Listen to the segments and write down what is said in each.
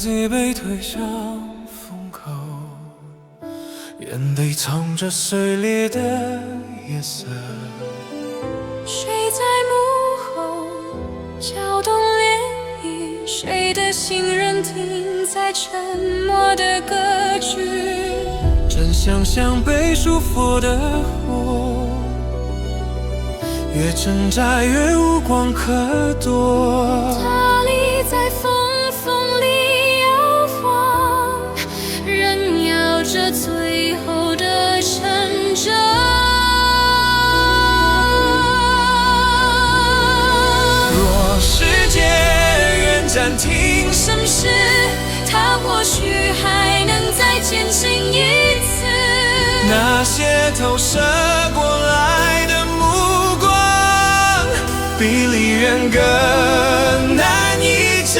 己被推向风口，眼泪藏着碎裂的夜色。谁在幕后搅动涟漪？谁的心仍停在沉默的歌剧？真相像被束缚的火，越挣扎越无光可躲。它立在风里摇晃，仍摇着最后的沉着。若世界愿暂停审视，它或许还能再前行一次。那些投射过来的目光，比离远更难抑制。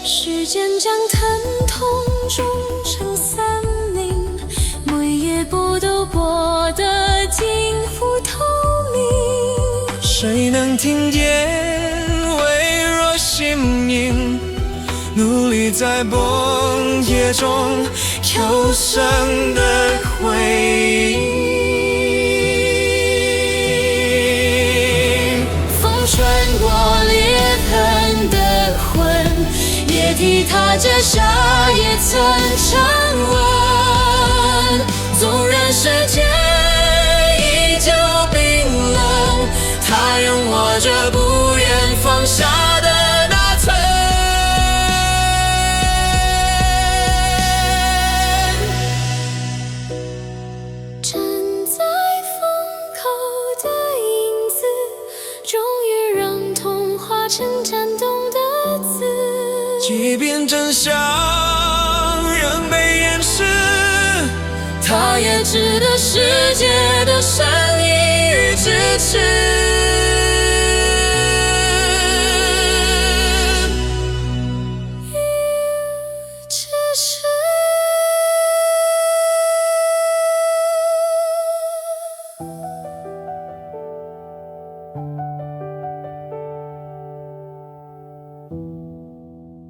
时间将疼痛种成森林，每一步都剥得近乎透明。谁能听见微弱心音，努力在崩解中求生的回应。风穿过裂痕的魂，也踢踏着沙也曾沉稳。纵然世界依旧冰冷，它仍握着不愿放下的那寸。站在风口的影子，终于让痛化成颤动的字。即便真相仍被掩饰，它也值得世界的善意与支持。